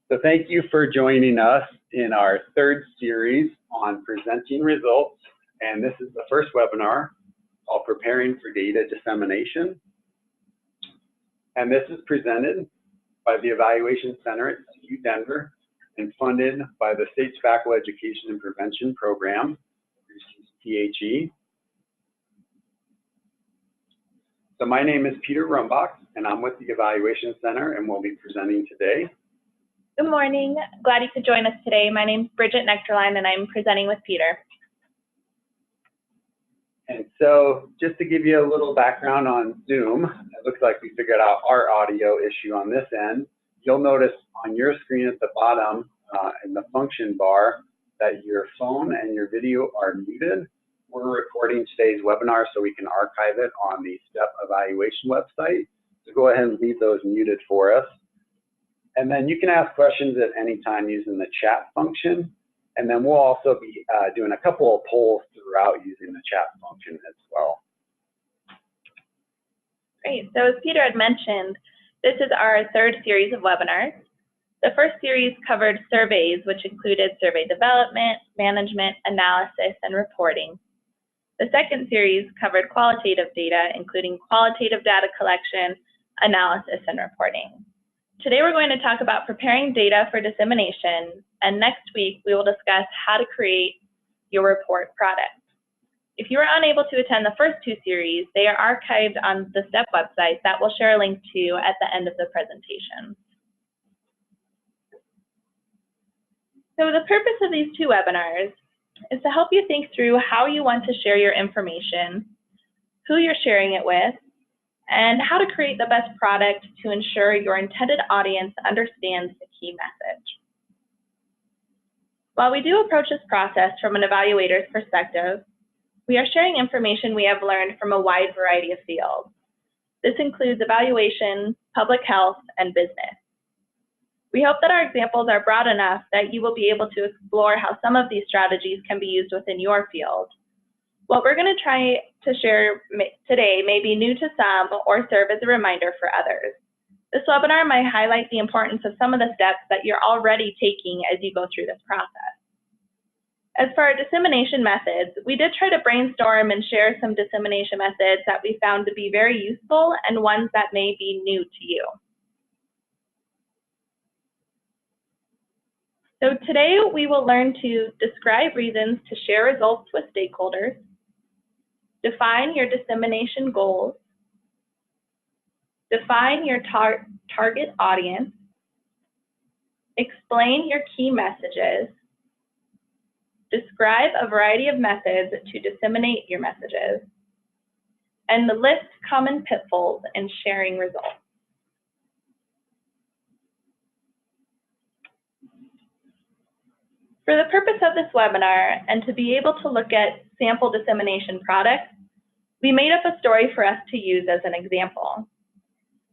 So thank you for joining us in our third series on presenting results. And this is the first webinar called Preparing for Data Dissemination. And this is presented by the Evaluation Center at CU Denver and funded by the State's Faculty Education and Prevention Program, THE. So my name is Peter Rumbach, and I'm with the Evaluation Center, and we'll be presenting today. Good morning. Glad you could join us today. My name is Bridget Nectarline, and I'm presenting with Peter. And so just to give you a little background on Zoom, it looks like we figured out our audio issue on this end. You'll notice on your screen at the bottom in the function bar that your phone and your video are muted. We're recording today's webinar so we can archive it on the STEPP evaluation website. So go ahead and leave those muted for us. And then you can ask questions at any time using the chat function. And then we'll also be doing a couple of polls throughout using the chat function as well. Great. So as Peter had mentioned, this is our third series of webinars. The first series covered surveys, which included survey development, management, analysis, and reporting. The second series covered qualitative data, including qualitative data collection, analysis, and reporting. Today we're going to talk about preparing data for dissemination, and next week we will discuss how to create your report product. If you were unable to attend the first two series, they are archived on the STEPP website that we'll share a link to at the end of the presentation. So the purpose of these two webinars is to help you think through how you want to share your information, who you're sharing it with, and how to create the best product to ensure your intended audience understands the key message. While we do approach this process from an evaluator's perspective, we are sharing information we have learned from a wide variety of fields. This includes evaluation, public health, and business. We hope that our examples are broad enough that you will be able to explore how some of these strategies can be used within your field. What we're going to try to share today may be new to some or serve as a reminder for others. This webinar might highlight the importance of some of the steps that you're already taking as you go through this process. As for our dissemination methods, we did try to brainstorm and share some dissemination methods that we found to be very useful and ones that may be new to you. So today we will learn to describe reasons to share results with stakeholders, define your dissemination goals, define your target audience, explain your key messages, describe a variety of methods to disseminate your messages, and list common pitfalls in sharing results. For the purpose of this webinar and to be able to look at sample dissemination products, we made up a story for us to use as an example.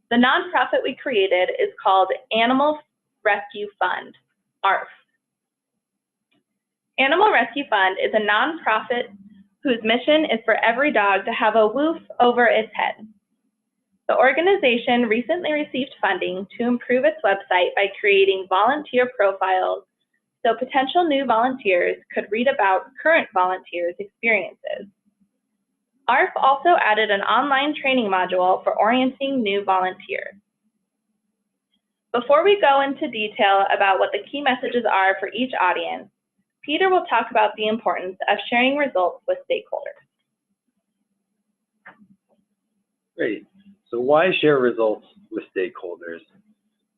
The nonprofit we created is called Animal Rescue Fund, ARF. Animal Rescue Fund is a nonprofit whose mission is for every dog to have a roof over its head. The organization recently received funding to improve its website by creating volunteer profiles so potential new volunteers could read about current volunteers' experiences. ARF also added an online training module for orienting new volunteers. Before we go into detail about what the key messages are for each audience, Peter will talk about the importance of sharing results with stakeholders. Great. So why share results with stakeholders?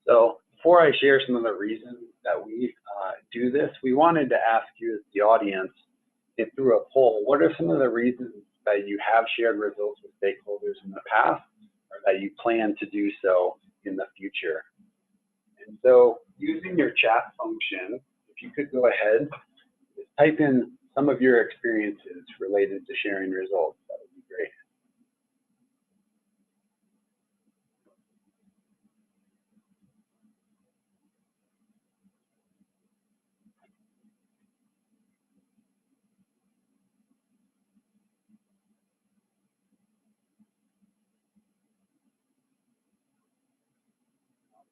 So before I share some of the reasons that we do this, we wanted to ask you as the audience, through a poll, what are some of the reasons that you have shared results with stakeholders in the past or that you plan to do so in the future? And so using your chat function, if you could go ahead, type in some of your experiences related to sharing results. That would be great.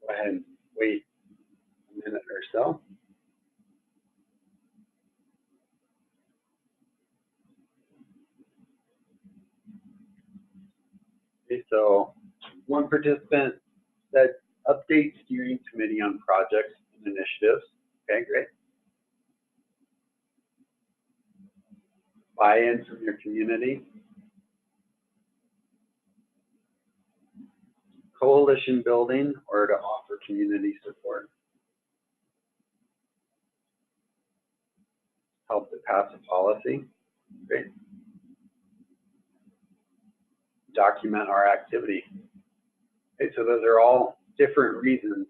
Go ahead and wait a minute so. Okay, so one participant said update steering committee on projects and initiatives. Okay, great. Buy-in from your community. Coalition building or to offer community support. Help to pass a policy. Great. Document our activity. Okay, so those are all different reasons.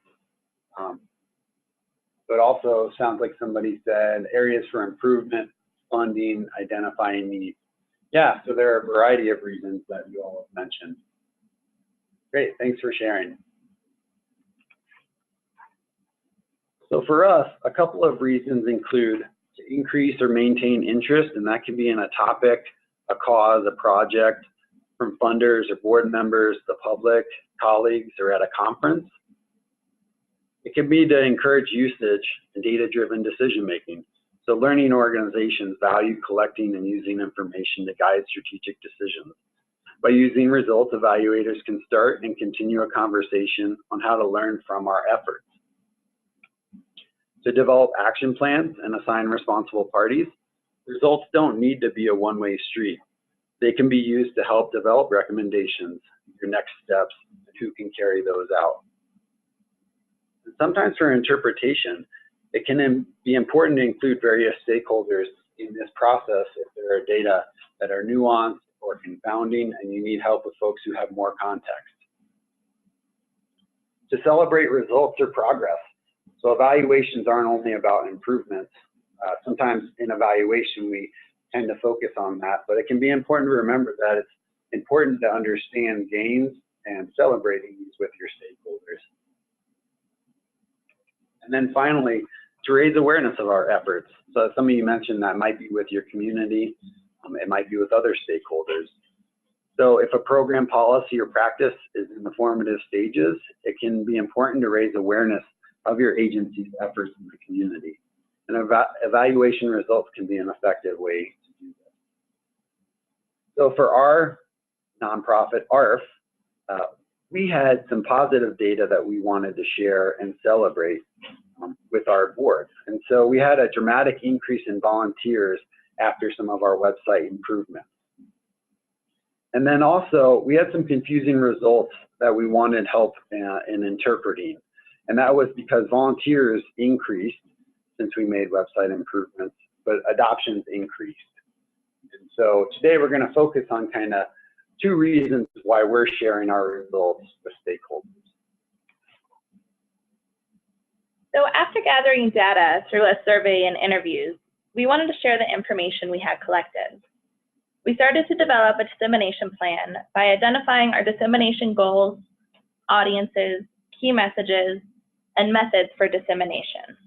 But also sounds like somebody said areas for improvement, funding, identifying needs. Yeah, so there are a variety of reasons that you all have mentioned. Great, thanks for sharing. So for us, a couple of reasons include to increase or maintain interest, and that can be in a topic, a cause, a project, from funders or board members, the public, colleagues, or at a conference. It can be to encourage usage and data-driven decision-making. So learning organizations value collecting and using information to guide strategic decisions. By using results, evaluators can start and continue a conversation on how to learn from our efforts. To develop action plans and assign responsible parties, results don't need to be a one-way street. They can be used to help develop recommendations, your next steps, and who can carry those out. And sometimes for interpretation, it can be important to include various stakeholders in this process if there are data that are nuanced or confounding and you need help with folks who have more context. To celebrate results or progress. So evaluations aren't only about improvements. Sometimes in evaluation we tend to focus on that, but it can be important to remember that it's important to understand gains and celebrating these with your stakeholders. And then finally, to raise awareness of our efforts. So some of you mentioned that might be with your community, it might be with other stakeholders. So if a program, policy, or practice is in the formative stages, it can be important to raise awareness of your agency's efforts in the community. And evaluation results can be an effective way to do this. So for our nonprofit, ARF, we had some positive data that we wanted to share and celebrate with our board. And so we had a dramatic increase in volunteers after some of our website improvements. And then also, we had some confusing results that we wanted help in interpreting. And that was because volunteers increased since we made website improvements, but adoptions increased. And so today we're going to focus on kind of two reasons why we're sharing our results with stakeholders. So after gathering data through a survey and interviews, we wanted to share the information we had collected. We started to develop a dissemination plan by identifying our dissemination goals, audiences, key messages, and methods for dissemination.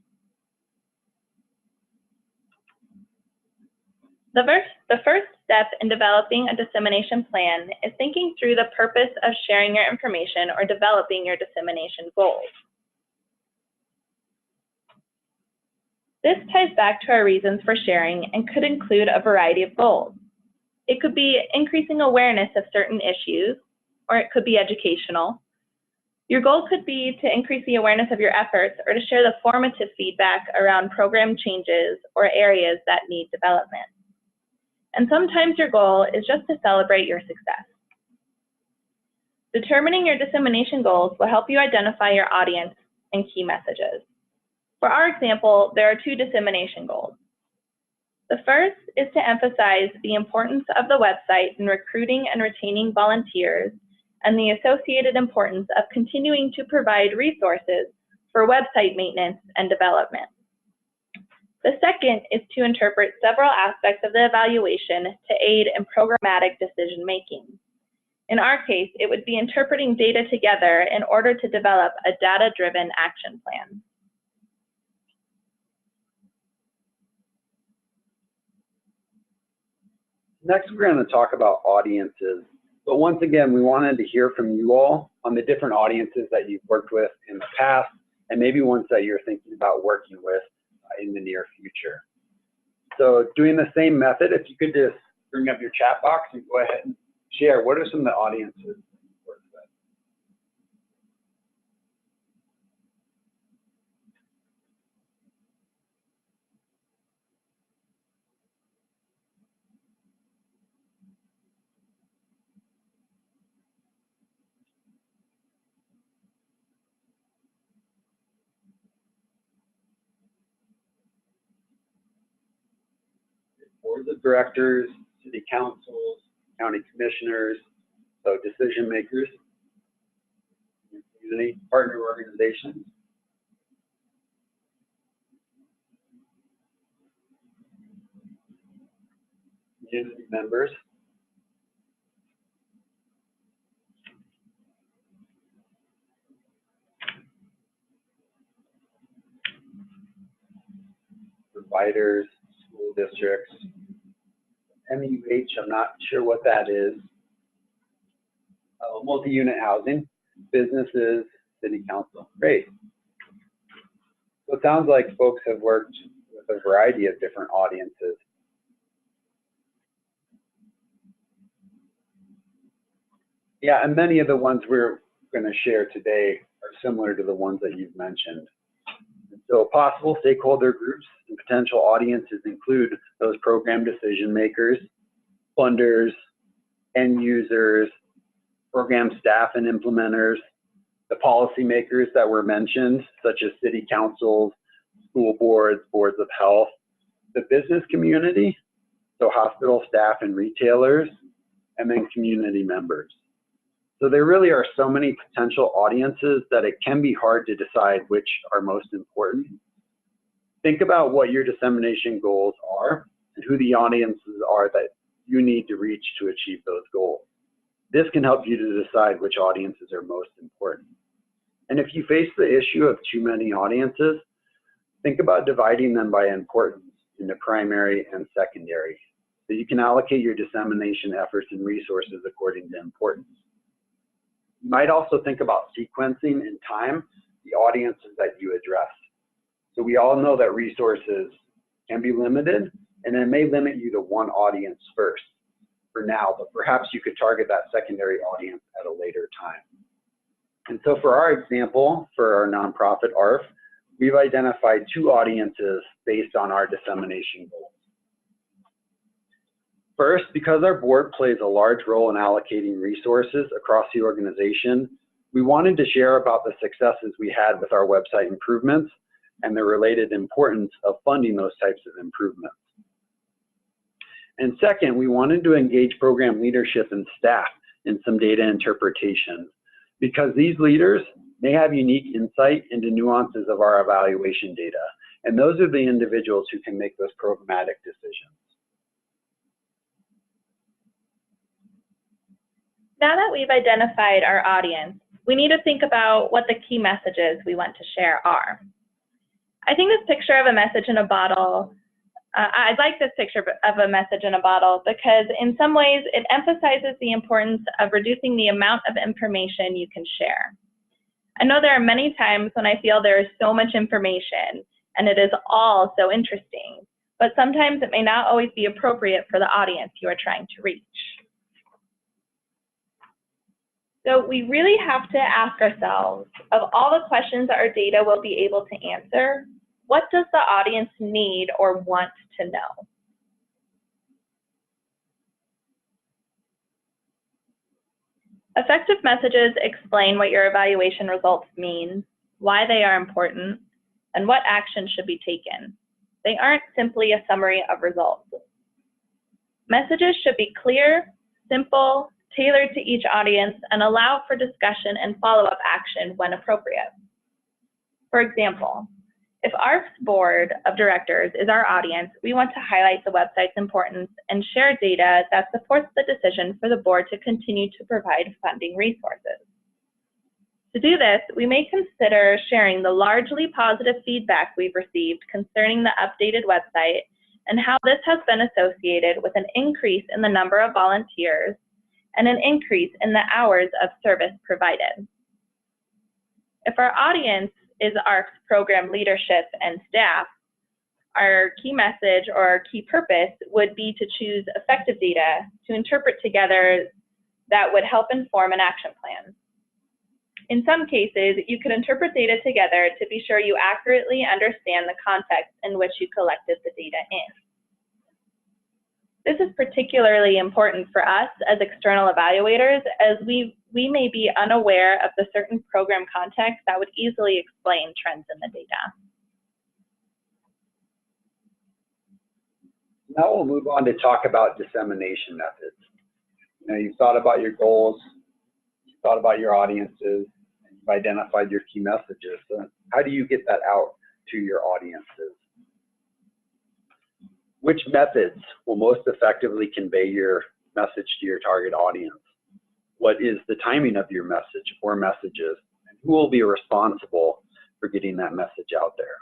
The first step in developing a dissemination plan is thinking through the purpose of sharing your information or developing your dissemination goals. This ties back to our reasons for sharing and could include a variety of goals. It could be increasing awareness of certain issues, or it could be educational. Your goal could be to increase the awareness of your efforts or to share the formative feedback around program changes or areas that need development. And sometimes your goal is just to celebrate your success. Determining your dissemination goals will help you identify your audience and key messages. For our example, there are two dissemination goals. The first is to emphasize the importance of the website in recruiting and retaining volunteers and the associated importance of continuing to provide resources for website maintenance and development. The second is to interpret several aspects of the evaluation to aid in programmatic decision-making. In our case, it would be interpreting data together in order to develop a data-driven action plan. Next, we're going to talk about audiences. But once again, we wanted to hear from you all on the different audiences that you've worked with in the past and maybe ones that you're thinking about working with in the near future. So doing the same method, if you could just bring up your chat box and go ahead and share, what are some of the audiences that you work with? Boards of directors, city councils, county commissioners, so decision makers, community partner organizations. Community members. Providers, school districts, MUH, I'm not sure what that is. Multi-unit housing, businesses, city council. Great. So it sounds like folks have worked with a variety of different audiences. Yeah, and many of the ones we're going to share today are similar to the ones that you've mentioned. So possible stakeholder groups and potential audiences include those program decision makers, funders, end users, program staff and implementers, the policymakers that were mentioned, such as city councils, school boards, boards of health, the business community, so hospital staff and retailers, and then community members. So there really are so many potential audiences that it can be hard to decide which are most important. Think about what your dissemination goals are and who the audiences are that you need to reach to achieve those goals. This can help you to decide which audiences are most important. And if you face the issue of too many audiences, think about dividing them by importance into primary and secondary, so you can allocate your dissemination efforts and resources according to importance. You might also think about sequencing in time the audiences that you address. So we all know that resources can be limited, and it may limit you to one audience first for now, but perhaps you could target that secondary audience at a later time. And so for our example, for our nonprofit ARF, we've identified 2 audiences based on our dissemination goals. First, because our board plays a large role in allocating resources across the organization, we wanted to share about the successes we had with our website improvements and the related importance of funding those types of improvements. And second, we wanted to engage program leadership and staff in some data interpretation, because these leaders may have unique insight into nuances of our evaluation data, and those are the individuals who can make those programmatic decisions. Now that we've identified our audience, we need to think about what the key messages we want to share are. I think this picture of a message in a bottle, I like this picture of a message in a bottle because in some ways it emphasizes the importance of reducing the amount of information you can share. I know there are many times when I feel there is so much information and it is all so interesting, but sometimes it may not always be appropriate for the audience you are trying to reach. So we really have to ask ourselves, of all the questions our data will be able to answer, what does the audience need or want to know? Effective messages explain what your evaluation results mean, why they are important, and what action should be taken. They aren't simply a summary of results. Messages should be clear, simple, tailored to each audience, and allow for discussion and follow-up action when appropriate. For example, if our board of directors is our audience, we want to highlight the website's importance and share data that supports the decision for the board to continue to provide funding resources. To do this, we may consider sharing the largely positive feedback we've received concerning the updated website and how this has been associated with an increase in the number of volunteers and an increase in the hours of service provided. If our audience is ARC's program leadership and staff, our key message or our key purpose would be to choose effective data to interpret together that would help inform an action plan. In some cases, you could interpret data together to be sure you accurately understand the context in which you collected the data in. This is particularly important for us as external evaluators, as we may be unaware of the certain program context that would easily explain trends in the data. Now we'll move on to talk about dissemination methods. You know, you've thought about your goals, you've thought about your audiences, and you've identified your key messages. So how do you get that out to your audiences? Which methods will most effectively convey your message to your target audience? What is the timing of your message or messages? And who will be responsible for getting that message out there?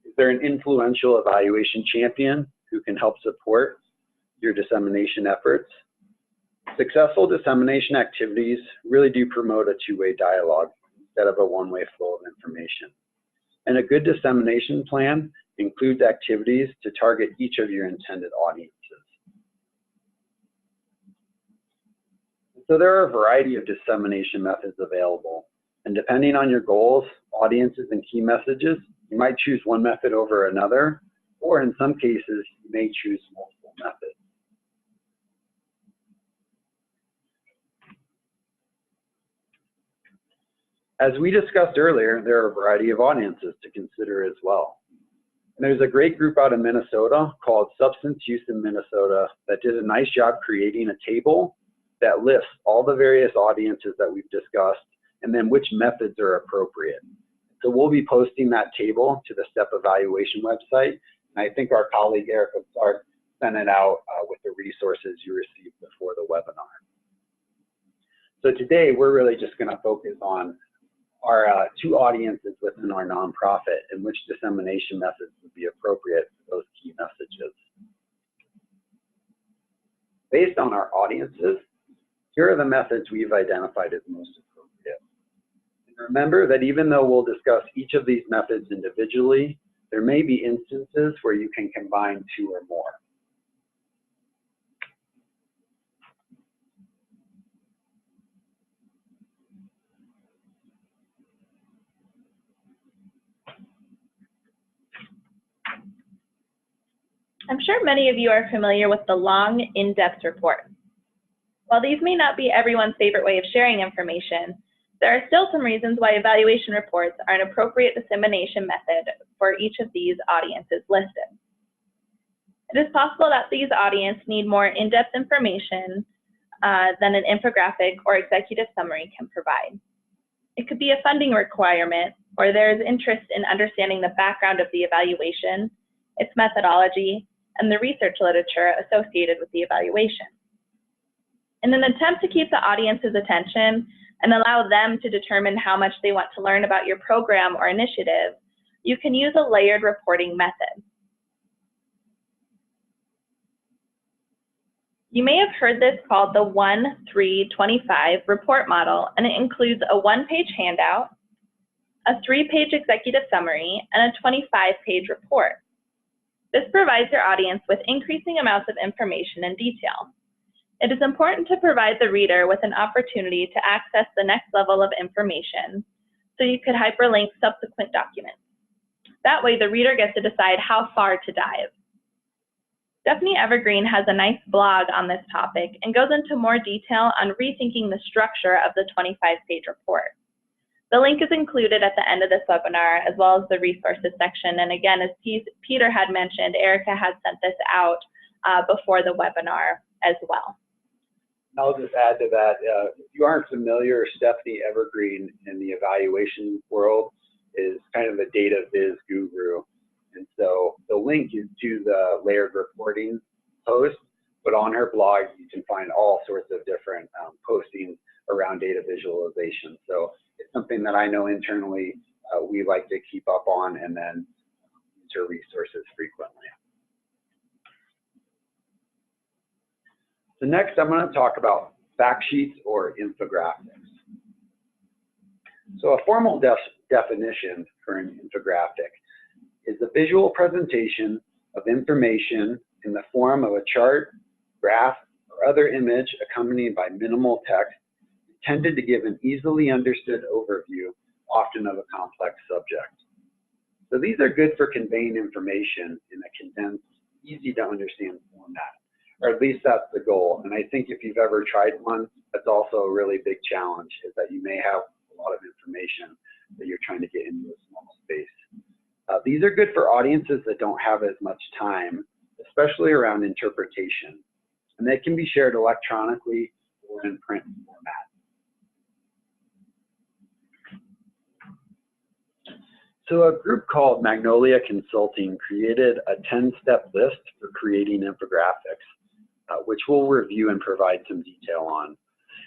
Is there an influential evaluation champion who can help support your dissemination efforts? Successful dissemination activities really do promote a two-way dialogue instead of a one-way flow of information. And a good dissemination plan includes activities to target each of your intended audiences. So there are a variety of dissemination methods available, and depending on your goals, audiences, and key messages, you might choose one method over another, or in some cases, you may choose multiple methods. As we discussed earlier, there are a variety of audiences to consider as well. And there's a great group out of Minnesota called Substance Use in Minnesota that did a nice job creating a table that lists all the various audiences that we've discussed and then which methods are appropriate. So we'll be posting that table to the STEPP evaluation website. And I think our colleague Erica Clark sent it out with the resources you received before the webinar. So today we're really just going to focus on our two audiences within our nonprofit and which dissemination methods would be appropriate for those key messages. Based on our audiences, here are the methods we've identified as most appropriate. And remember that even though we'll discuss each of these methods individually, there may be instances where you can combine two or more. I'm sure many of you are familiar with the long, in-depth report. While these may not be everyone's favorite way of sharing information, there are still some reasons why evaluation reports are an appropriate dissemination method for each of these audiences listed. It is possible that these audiences need more in-depth information than an infographic or executive summary can provide. It could be a funding requirement, or there is interest in understanding the background of the evaluation, its methodology, and the research literature associated with the evaluation. In an attempt to keep the audience's attention and allow them to determine how much they want to learn about your program or initiative, you can use a layered reporting method. You may have heard this called the 1-3-25 report model, and it includes a 1-page handout, a 3-page executive summary, and a 25-page report. This provides your audience with increasing amounts of information and detail. It is important to provide the reader with an opportunity to access the next level of information, so you could hyperlink subsequent documents. That way, the reader gets to decide how far to dive. Stephanie Evergreen has a nice blog on this topic and goes into more detail on rethinking the structure of the 25-page report. The link is included at the end of this webinar, as well as the resources section. And again, as Peter had mentioned, Erica had sent this out before the webinar as well. I'll just add to that, if you aren't familiar, Stephanie Evergreen in the evaluation world is kind of a data viz guru. And so the link is to the layered reporting post, but on her blog, you can find all sorts of different postings around data visualization. So it's something that I know internally we like to keep up on and then use her resources frequently. So next, I'm going to talk about fact sheets or infographics. So a formal definition for an infographic is a visual presentation of information in the form of a chart, graph, or other image accompanied by minimal text intended to give an easily understood overview, often of a complex subject. So these are good for conveying information in a condensed, easy to understand format, or at least that's the goal. And I think if you've ever tried one, that's also a really big challenge, is that you may have a lot of information that you're trying to get into a small space. These are good for audiences that don't have as much time, especially around interpretation. And they can be shared electronically or in print format. So a group called Magnolia Consulting created a 10-step list for creating infographics, which we'll review and provide some detail on.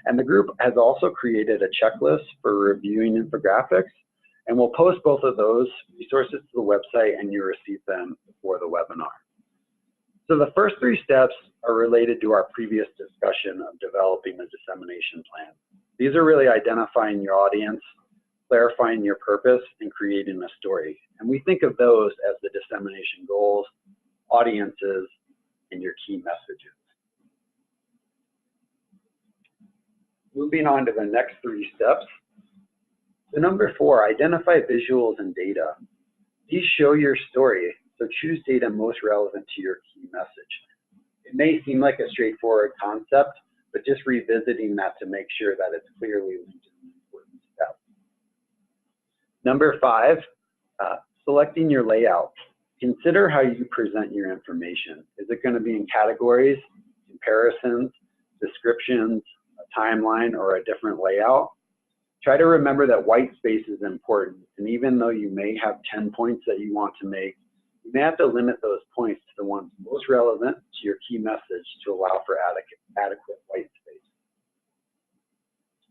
And the group has also created a checklist for reviewing infographics, and we'll post both of those resources to the website, and you'll receive them before the webinar. So the first 3 steps are related to our previous discussion of developing a dissemination plan. These are really identifying your audience, clarifying your purpose, and creating a story. And we think of those as the dissemination goals, audiences, and your key messages. Moving on to the next 3 steps. So number 4, identify visuals and data. These show your story, so choose data most relevant to your key message. It may seem like a straightforward concept, but just revisiting that to make sure that it's clearly linked to an important step. Number 5, selecting your layout. Consider how you present your information. Is it going to be in categories, comparisons, descriptions, a timeline, or a different layout? Try to remember that white space is important, and even though you may have 10 points that you want to make, you may have to limit those points to the ones most relevant to your key message to allow for adequate white space.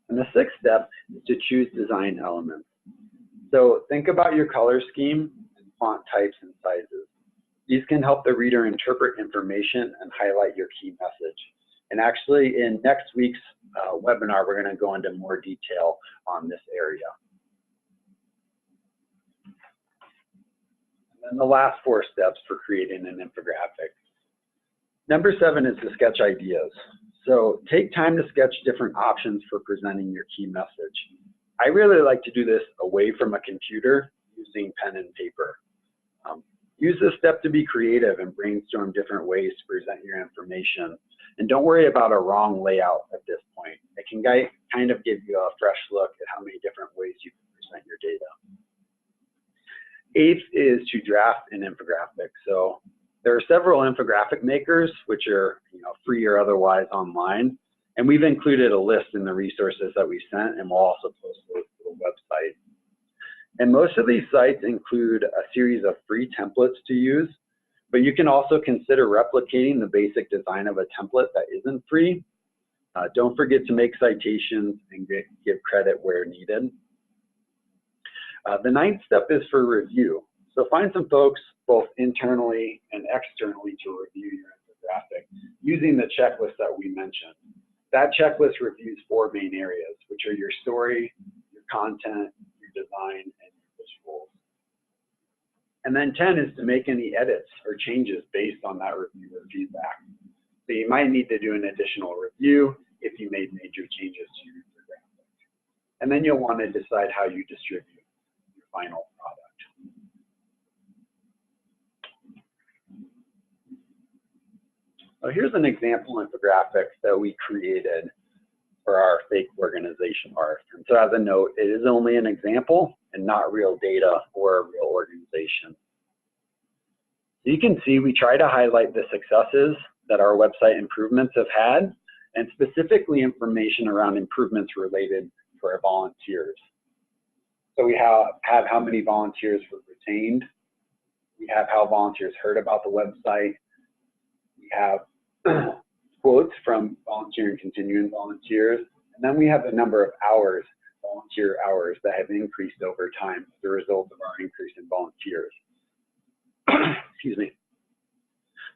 And the 6th step is to choose design elements. So think about your color scheme and font types and sizes. These can help the reader interpret information and highlight your key message. And actually, in next week's webinar, we're going to go into more detail on this area. And then the last 4 steps for creating an infographic. Number 7 is to sketch ideas. So take time to sketch different options for presenting your key message. I really like to do this away from a computer using pen and paper. Use this step to be creative and brainstorm different ways to present your information. And don't worry about a wrong layout at this point. It can kind of give you a fresh look at how many different ways you can present your data. 8th is to draft an infographic. So there are several infographic makers, which are free or otherwise online. And we've included a list in the resources that we sent, and we'll also post those to the website. And most of these sites include a series of free templates to use, but you can also consider replicating the basic design of a template that isn't free. Don't forget to make citations and give credit where needed. The 9th step is for review. So find some folks both internally and externally to review your infographic using the checklist that we mentioned. That checklist reviews 4 main areas, which are your story, your content, your design, and your visuals. And then 10 is to make any edits or changes based on that review or feedback. So you might need to do an additional review if you made major changes to your infographic. And then you'll want to decide how you distribute your final product. So here's an example infographic that we created for our fake organization art. And so as a note, it is only an example and not real data or a real organization. So you can see we try to highlight the successes that our website improvements have had, and specifically information around improvements related to our volunteers. So we have how many volunteers were retained. We have how volunteers heard about the website. We have quotes from volunteer and continuing volunteers. And then we have the number of hours, volunteer hours, that have increased over time as a result of our increase in volunteers. Excuse me.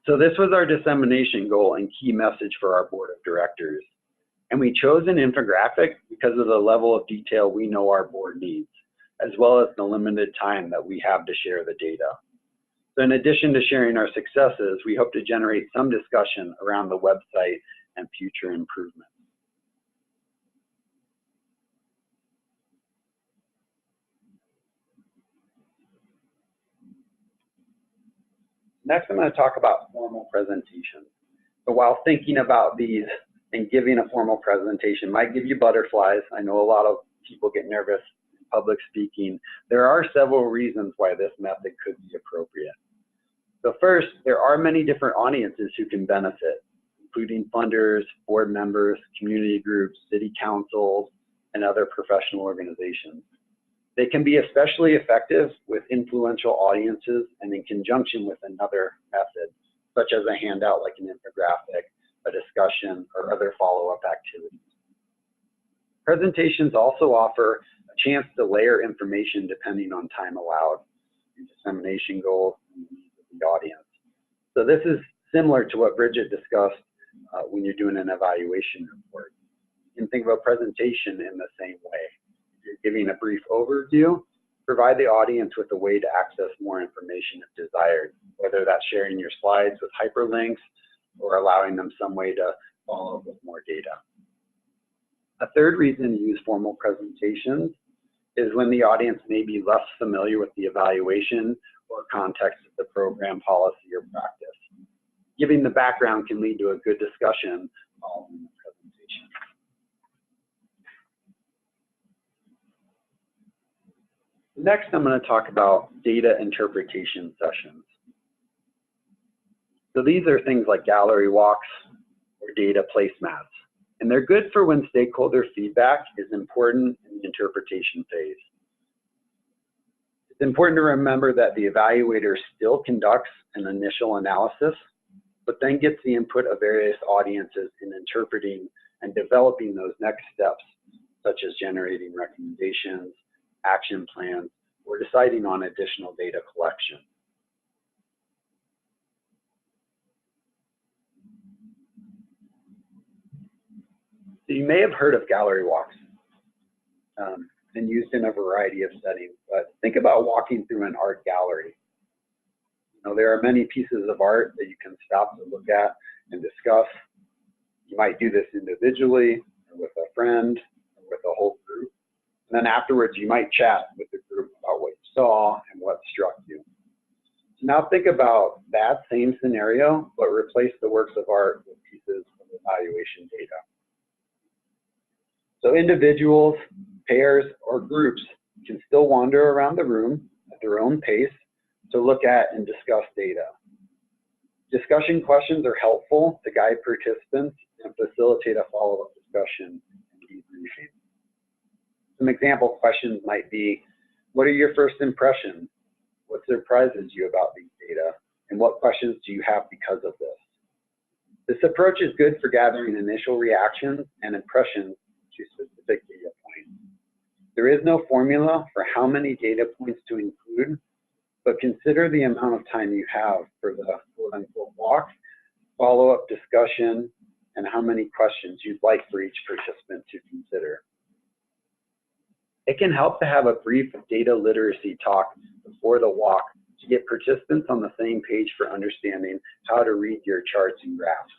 So this was our dissemination goal and key message for our board of directors. And we chose an infographic because of the level of detail we know our board needs, as well as the limited time that we have to share the data. So in addition to sharing our successes, we hope to generate some discussion around the website and future improvements. Next, I'm going to talk about formal presentations. So while thinking about these and giving a formal presentation might give you butterflies, I know a lot of people get nervous in public speaking. There are several reasons why this method could be appropriate. So first, there are many different audiences who can benefit, including funders, board members, community groups, city councils, and other professional organizations. They can be especially effective with influential audiences and in conjunction with another method, such as a handout like an infographic, a discussion, or other follow-up activities. Presentations also offer a chance to layer information depending on time allowed, and dissemination goals, and the needs of the audience. So this is similar to what Bridget discussed when you're doing an evaluation report. You can think of a presentation in the same way. You're giving a brief overview, provide the audience with a way to access more information if desired, whether that's sharing your slides with hyperlinks or allowing them some way to follow up with more data. A third reason to use formal presentations is when the audience may be less familiar with the evaluation or context of the program, policy, or practice. Giving the background can lead to a good discussion following the presentation. Next, I'm going to talk about data interpretation sessions. So these are things like gallery walks or data placemats, and they're good for when stakeholder feedback is important in the interpretation phase. It's important to remember that the evaluator still conducts an initial analysis, but then gets the input of various audiences in interpreting and developing those next steps, such as generating recommendations, action plans, or deciding on additional data collection. So you may have heard of gallery walks, and used in a variety of settings, but think about walking through an art gallery. You know, there are many pieces of art that you can stop to look at and discuss. You might do this individually, or with a friend, or with a whole group. And then afterwards, you might chat with the group about what you saw and what struck you. So now think about that same scenario, but replace the works of art with pieces of evaluation data. So individuals, pairs, or groups can still wander around the room at their own pace to look at and discuss data. Discussion questions are helpful to guide participants and facilitate a follow-up discussion and debriefing. Some example questions might be, what are your first impressions? What surprises you about these data? And what questions do you have because of this? This approach is good for gathering initial reactions and impressions to specific data points. There is no formula for how many data points to include, but consider the amount of time you have for the quote-unquote walk, follow-up discussion, and how many questions you'd like for each participant to consider. It can help to have a brief data literacy talk before the walk to get participants on the same page for understanding how to read your charts and graphs.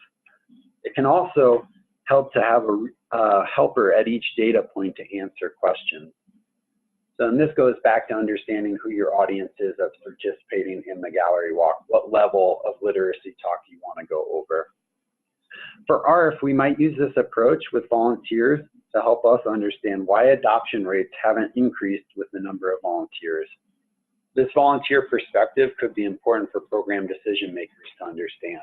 It can also help to have a helper at each data point to answer questions. So, and this goes back to understanding who your audience is that's participating in the gallery walk, what level of literacy talk you want to go over. For ARF, we might use this approach with volunteers to help us understand why adoption rates haven't increased with the number of volunteers. This volunteer perspective could be important for program decision makers to understand.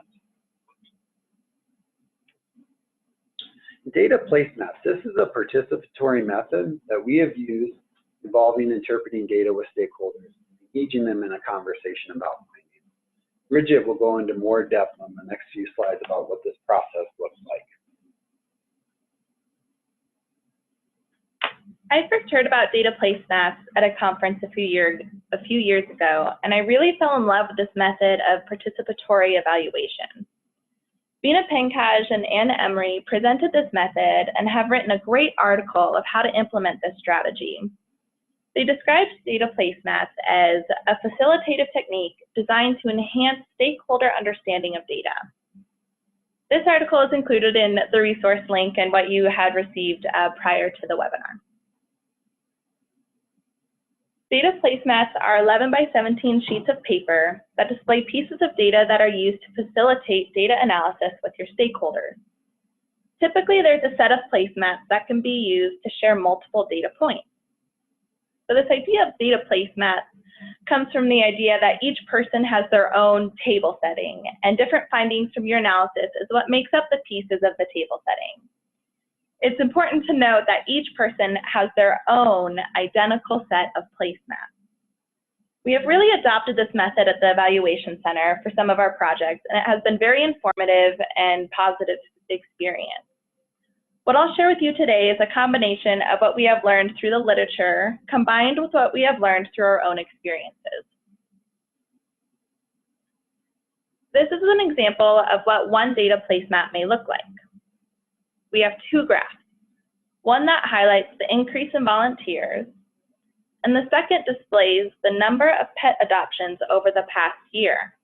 Data placemats. This is a participatory method that we have used involving interpreting data with stakeholders, engaging them in a conversation about findings. Bridget will go into more depth on the next few slides about what this process looks like. I first heard about data placemats at a conference a few years ago, and I really fell in love with this method of participatory evaluation. Bina Pankaj and Anna Emery presented this method and have written a great article of how to implement this strategy. They described data placemats as a facilitative technique designed to enhance stakeholder understanding of data. This article is included in the resource link and what you had received prior to the webinar. Data placemats are 11 by 17 sheets of paper that display pieces of data that are used to facilitate data analysis with your stakeholders. Typically, there's a set of placemats that can be used to share multiple data points. So this idea of data placemats comes from the idea that each person has their own table setting, and different findings from your analysis is what makes up the pieces of the table setting. It's important to note that each person has their own identical set of placemats. We have really adopted this method at the Evaluation Center for some of our projects, and it has been very informative and positive experience. What I'll share with you today is a combination of what we have learned through the literature combined with what we have learned through our own experiences. This is an example of what one data placemat may look like. We have two graphs, one that highlights the increase in volunteers, and the second displays the number of pet adoptions over the past year.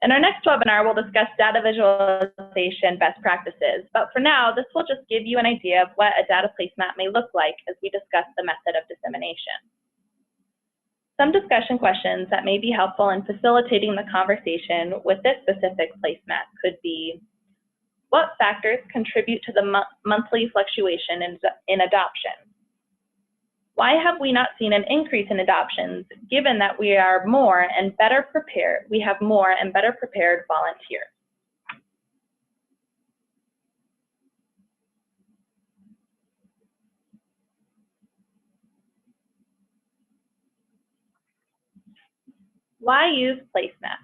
In our next webinar, we'll discuss data visualization best practices, but for now, this will just give you an idea of what a data placemat may look like as we discuss the method of dissemination. Some discussion questions that may be helpful in facilitating the conversation with this specific placemat could be, what factors contribute to the monthly fluctuation in adoption? Why have we not seen an increase in adoptions given that we are more and better prepared? We have more and better prepared volunteers. Why use placemats?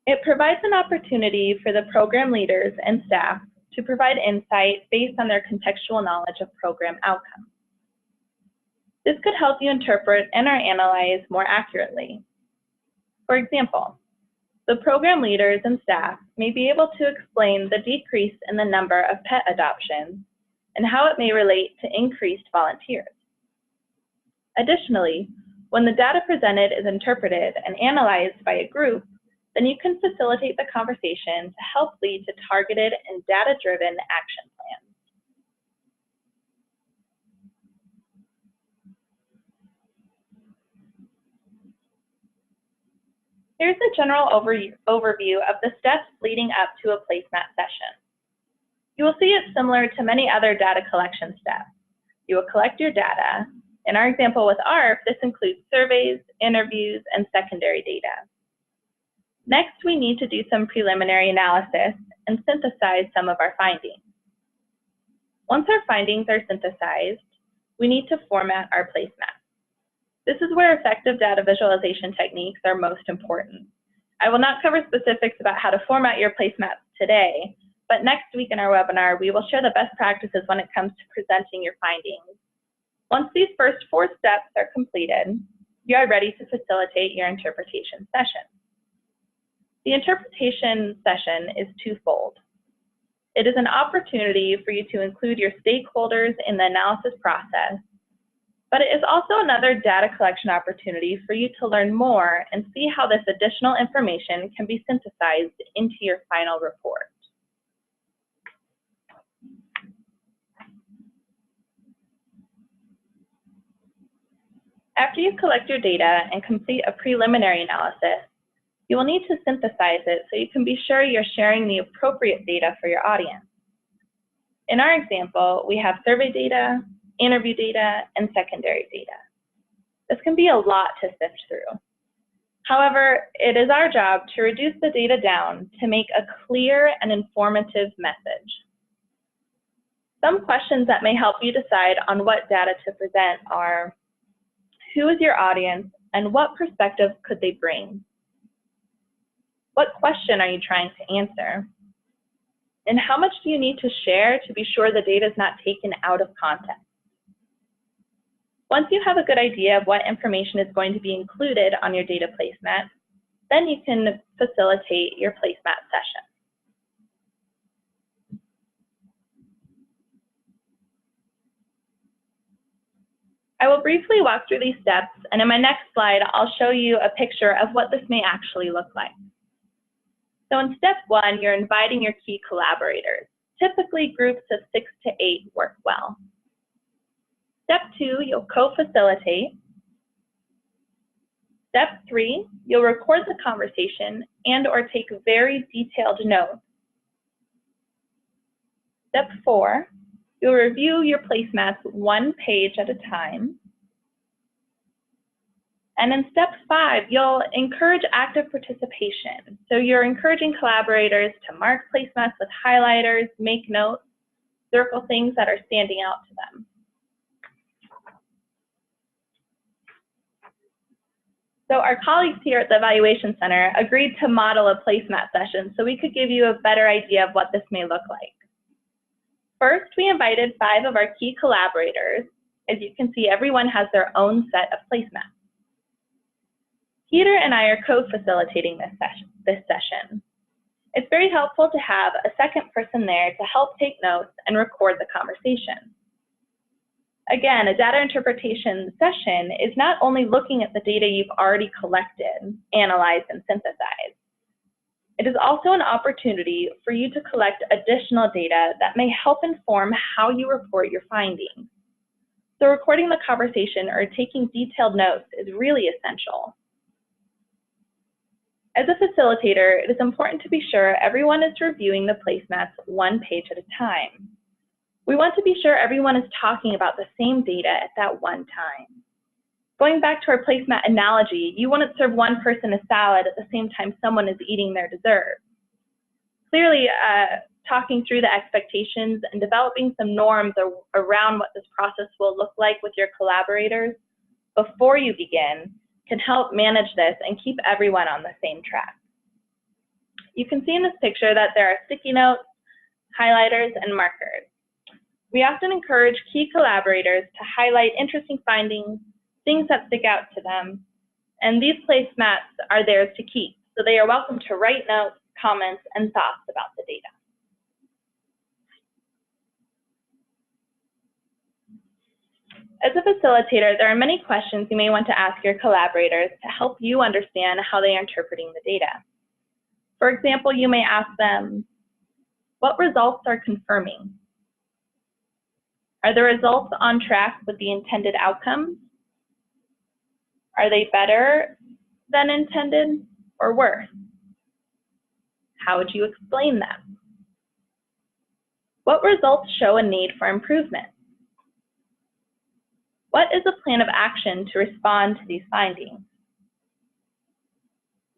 It provides an opportunity for the program leaders and staff to provide insight based on their contextual knowledge of program outcomes. This could help you interpret and or analyze more accurately. For example, the program leaders and staff may be able to explain the decrease in the number of pet adoptions and how it may relate to increased volunteers. Additionally, when the data presented is interpreted and analyzed by a group, then you can facilitate the conversation to help lead to targeted and data-driven action plans. Here's a general overview of the steps leading up to a placemat session. You will see it's similar to many other data collection steps. You will collect your data. In our example with ARP, this includes surveys, interviews, and secondary data. Next, we need to do some preliminary analysis and synthesize some of our findings. Once our findings are synthesized, we need to format our placemat. This is where effective data visualization techniques are most important. I will not cover specifics about how to format your placemats today, but next week in our webinar, we will share the best practices when it comes to presenting your findings. Once these first 4 steps are completed, you are ready to facilitate your interpretation session. The interpretation session is twofold. It is an opportunity for you to include your stakeholders in the analysis process, but it is also another data collection opportunity for you to learn more and see how this additional information can be synthesized into your final report. After you collect your data and complete a preliminary analysis, you will need to synthesize it so you can be sure you're sharing the appropriate data for your audience. In our example, we have survey data, interview data, and secondary data. This can be a lot to sift through. However, it is our job to reduce the data down to make a clear and informative message. Some questions that may help you decide on what data to present are, who is your audience and what perspective could they bring? What question are you trying to answer? And how much do you need to share to be sure the data is not taken out of context? Once you have a good idea of what information is going to be included on your data placemat, then you can facilitate your placemat session. I will briefly walk through these steps, and in my next slide, I'll show you a picture of what this may actually look like. So in step 1, you're inviting your key collaborators. Typically, groups of 6 to 8 work well. Step 2, you'll co-facilitate. Step 3, you'll record the conversation and/or take very detailed notes. Step 4, you'll review your placemats one page at a time. And in step 5, you'll encourage active participation. So you're encouraging collaborators to mark placemats with highlighters, make notes, circle things that are standing out to them. So our colleagues here at the Evaluation Center agreed to model a placemat session so we could give you a better idea of what this may look like. First, we invited 5 of our key collaborators. As you can see, everyone has their own set of placemats. Peter and I are co-facilitating this session. It's very helpful to have a second person there to help take notes and record the conversation. Again, a data interpretation session is not only looking at the data you've already collected, analyzed, and synthesized. It is also an opportunity for you to collect additional data that may help inform how you report your findings. So recording the conversation or taking detailed notes is really essential. As a facilitator, it is important to be sure everyone is reviewing the placemats one page at a time. We want to be sure everyone is talking about the same data at that one time. Going back to our placemat analogy, you wouldn't serve one person a salad at the same time someone is eating their dessert. Clearly, talking through the expectations and developing some norms around what this process will look like with your collaborators before you begin can help manage this and keep everyone on the same track. You can see in this picture that there are sticky notes, highlighters, and markers. We often encourage key collaborators to highlight interesting findings, things that stick out to them, and these placemats are theirs to keep, so they are welcome to write notes, comments, and thoughts about the data. As a facilitator, there are many questions you may want to ask your collaborators to help you understand how they are interpreting the data. For example, you may ask them, what results are confirming? Are the results on track with the intended outcomes? Are they better than intended or worse? How would you explain them? What results show a need for improvement? What is a plan of action to respond to these findings?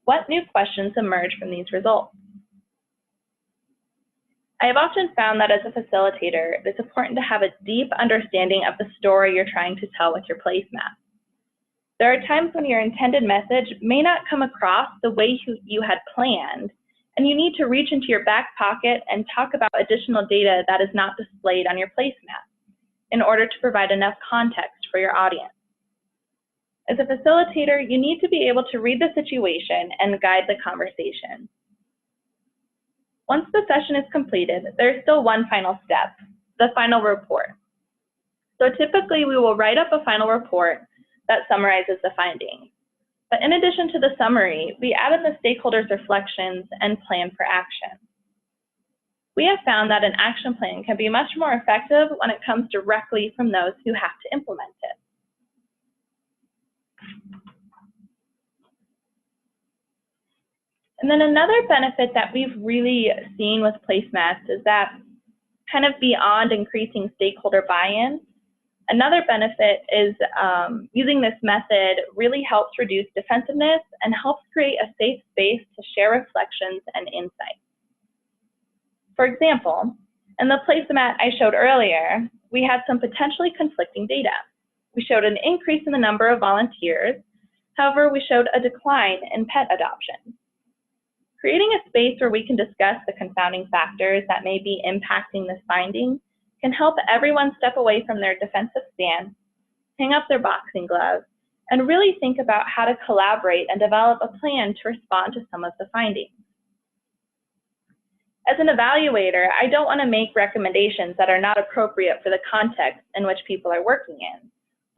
What new questions emerge from these results? I have often found that as a facilitator, it is important to have a deep understanding of the story you're trying to tell with your placemat. There are times when your intended message may not come across the way you had planned, and you need to reach into your back pocket and talk about additional data that is not displayed on your placemat in order to provide enough context for your audience. As a facilitator, you need to be able to read the situation and guide the conversation. Once the session is completed, there is still one final step, the final report. So typically, we will write up a final report that summarizes the findings. But in addition to the summary, we added the stakeholders' reflections and plan for action. We have found that an action plan can be much more effective when it comes directly from those who have to implement it. And then another benefit that we've really seen with placemats is that kind of beyond increasing stakeholder buy-in, another benefit is using this method really helps reduce defensiveness and helps create a safe space to share reflections and insights. For example, in the placemat I showed earlier, we had some potentially conflicting data. We showed an increase in the number of volunteers. However, we showed a decline in pet adoption. Creating a space where we can discuss the confounding factors that may be impacting this finding can help everyone step away from their defensive stance, hang up their boxing gloves, and really think about how to collaborate and develop a plan to respond to some of the findings. As an evaluator, I don't want to make recommendations that are not appropriate for the context in which people are working in.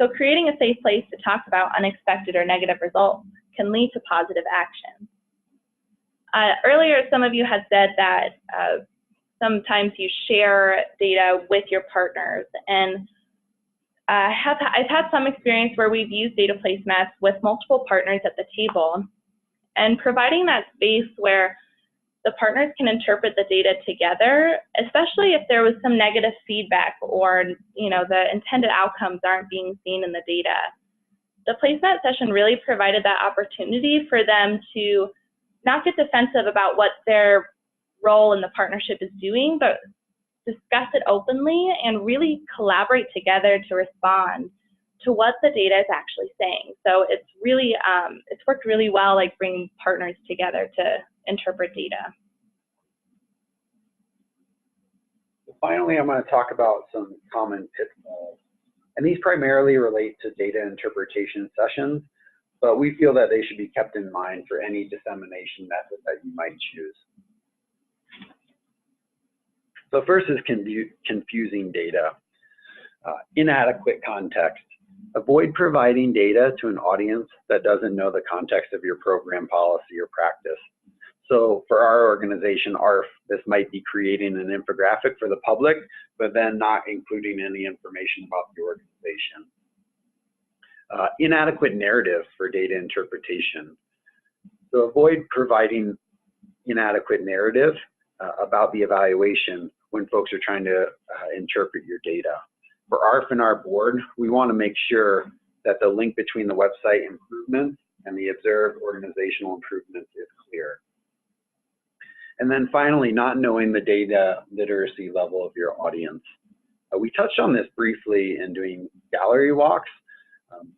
So creating a safe place to talk about unexpected or negative results can lead to positive action. Earlier, some of you had said that sometimes you share data with your partners, and I've had some experience where we've used data placemats with multiple partners at the table, and providing that space where the partners can interpret the data together, especially if there was some negative feedback or the intended outcomes aren't being seen in the data. The placemat session really provided that opportunity for them to not get defensive about what their role in the partnership is doing, but discuss it openly and really collaborate together to respond to what the data is actually saying. So it's really, it's worked really well, like bringing partners together to interpret data. Finally, I'm going to talk about some common pitfalls. And these primarily relate to data interpretation sessions, but we feel that they should be kept in mind for any dissemination method that you might choose. So first is confusing data. Inadequate context. Avoid providing data to an audience that doesn't know the context of your program, policy, or practice. So for our organization, ARF, this might be creating an infographic for the public, but then not including any information about the organization. Inadequate narrative for data interpretation. So avoid providing inadequate narrative about the evaluation when folks are trying to interpret your data. For ARF and our board, we want to make sure that the link between the website improvements and the observed organizational improvements is clear. And then finally, not knowing the data literacy level of your audience. We touched on this briefly in doing gallery walks,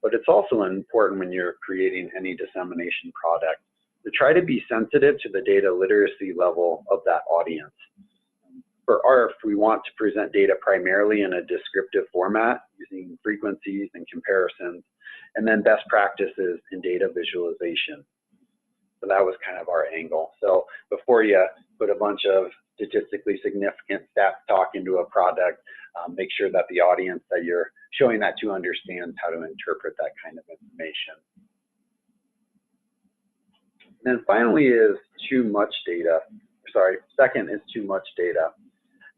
but it's also important when you're creating any dissemination product to try to be sensitive to the data literacy level of that audience. For ARF, we want to present data primarily in a descriptive format using frequencies and comparisons, and then best practices in data visualization. So that was kind of our angle. So before you put a bunch of statistically significant stats talk into a product, make sure that the audience that you're showing that to understands how to interpret that kind of information. And then finally is too much data. Sorry, second is too much data.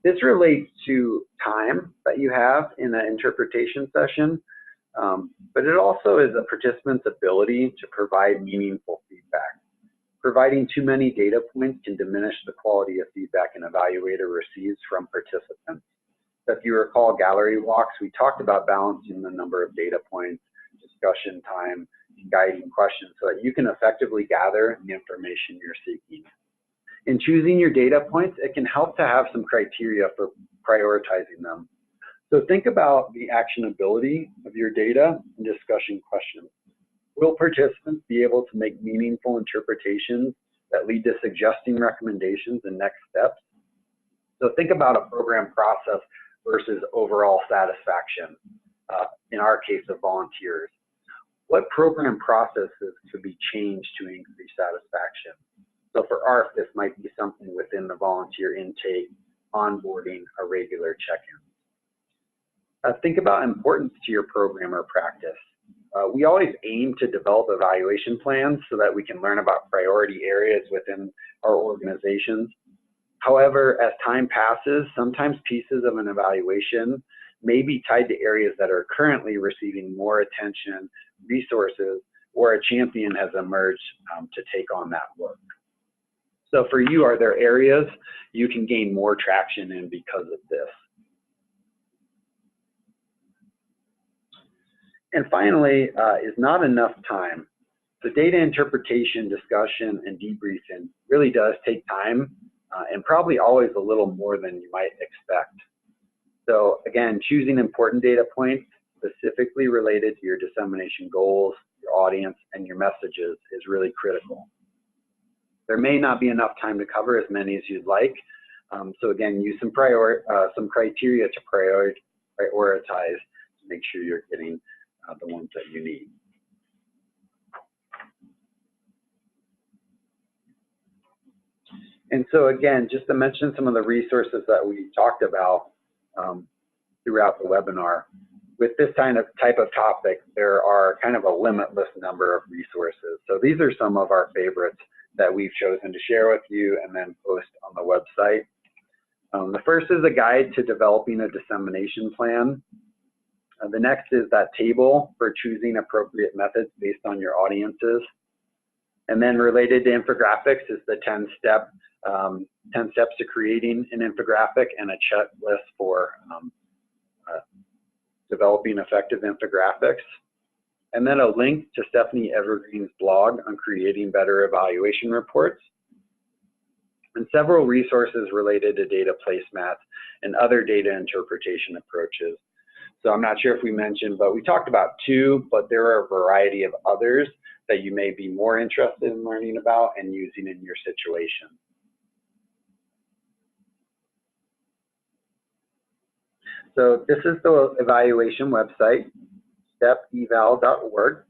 This relates to time that you have in the interpretation session, but it also is a participant's ability to provide meaningful feedback. Providing too many data points can diminish the quality of feedback an evaluator receives from participants. So if you recall gallery walks, we talked about balancing the number of data points, discussion time, and guiding questions so that you can effectively gather the information you're seeking. In choosing your data points, it can help to have some criteria for prioritizing them. So think about the actionability of your data and discussion questions. Will participants be able to make meaningful interpretations that lead to suggesting recommendations and next steps? So think about a program process versus overall satisfaction, in our case of volunteers. What program processes could be changed to increase satisfaction? So for ARF, this might be something within the volunteer intake, onboarding, or regular check-ins. Think about importance to your program or practice. We always aim to develop evaluation plans so that we can learn about priority areas within our organizations. However, as time passes, sometimes pieces of an evaluation may be tied to areas that are currently receiving more attention, resources, or a champion has emerged to take on that work. So for you, are there areas you can gain more traction in because of this? And finally, is not enough time. The data interpretation, discussion, and debriefing really does take time and probably always a little more than you might expect. So again, choosing important data points specifically related to your dissemination goals, your audience, and your messages is really critical. There may not be enough time to cover as many as you'd like. So again, use some criteria to prioritize to make sure you're getting the ones that you need. And so again, just to mention some of the resources that we talked about throughout the webinar, with this type of topic, there are kind of a limitless number of resources. So these are some of our favorites that we've chosen to share with you and then post on the website. The first is a guide to developing a dissemination plan. The next is that table for choosing appropriate methods based on your audiences. And then related to infographics is the 10 steps to creating an infographic and a checklist for developing effective infographics. And then a link to Stephanie Evergreen's blog on creating better evaluation reports. And several resources related to data placemats and other data interpretation approaches. So I'm not sure if we mentioned, but we talked about 2, but there are a variety of others that you may be more interested in learning about and using in your situation. So this is the evaluation website, steppeval.org.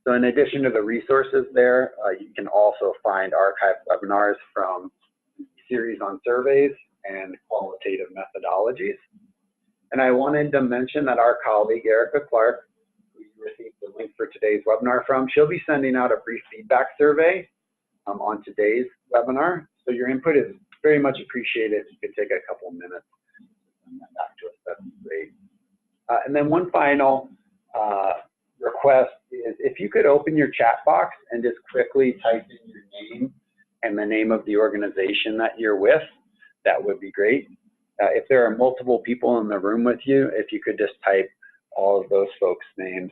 So in addition to the resources there, you can also find archived webinars from series on surveys and qualitative methodologies. And I wanted to mention that our colleague, Erica Clark, who you received the link for today's webinar from, she'll be sending out a brief feedback survey on today's webinar. So your input is very much appreciated. You could take a couple minutes to send that back to us. That's great. And then one final request is if you could open your chat box and just quickly type in your name and the name of the organization that you're with, that would be great. If there are multiple people in the room with you, if you could just type all of those folks' names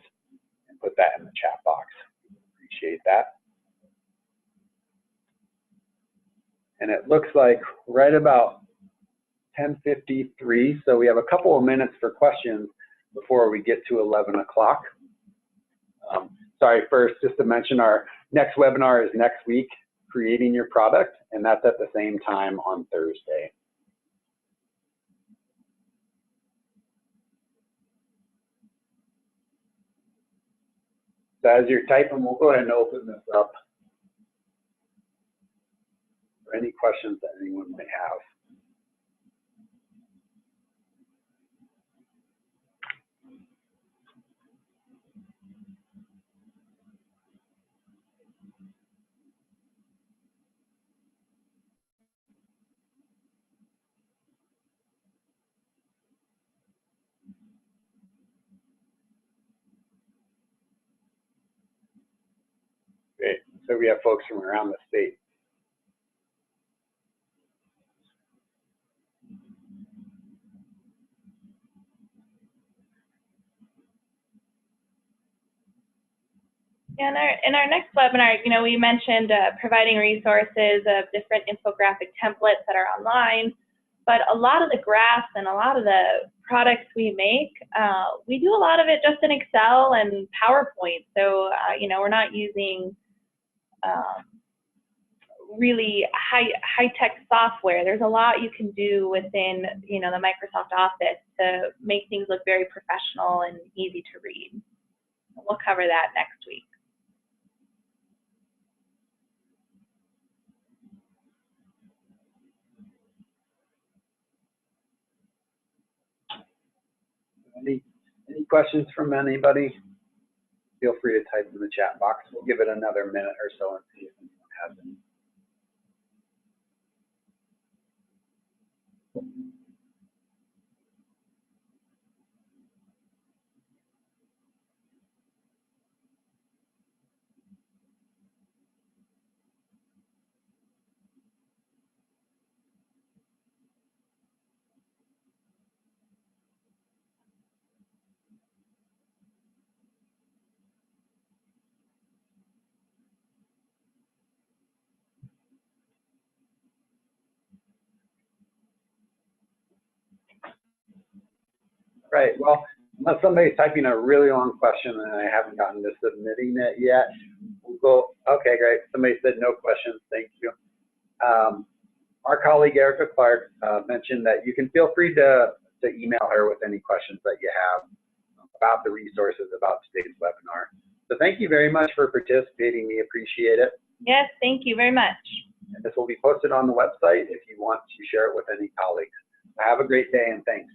and put that in the chat box. Appreciate that. And it looks like right about 10:53, so we have a couple of minutes for questions before we get to 11 o'clock. Sorry, first, just to mention our next webinar is next week, Creating Your Product, and that's at the same time on Thursday. So as you're typing, we'll go ahead and open this up for any questions that anyone may have. Great. So we have folks from around the state. Yeah, in our next webinar, we mentioned providing resources of different infographic templates that are online, but a lot of the graphs and a lot of the products we make, we do a lot of it just in Excel and PowerPoint. So, we're not using really high-tech software. There's a lot you can do within, the Microsoft Office to make things look very professional and easy to read. We'll cover that next week. Any questions from anybody? Feel free to type in the chat box. We'll give it another minute or so and see if anyone has any. Right, well, unless somebody's typing a really long question and I haven't gotten to submitting it yet, we'll go, okay, great. Somebody said no questions, thank you. Our colleague Erica Clark mentioned that you can feel free to email her with any questions that you have about the resources about today's webinar. So thank you very much for participating, we appreciate it. Yes, thank you very much. And this will be posted on the website if you want to share it with any colleagues. Have a great day and thanks.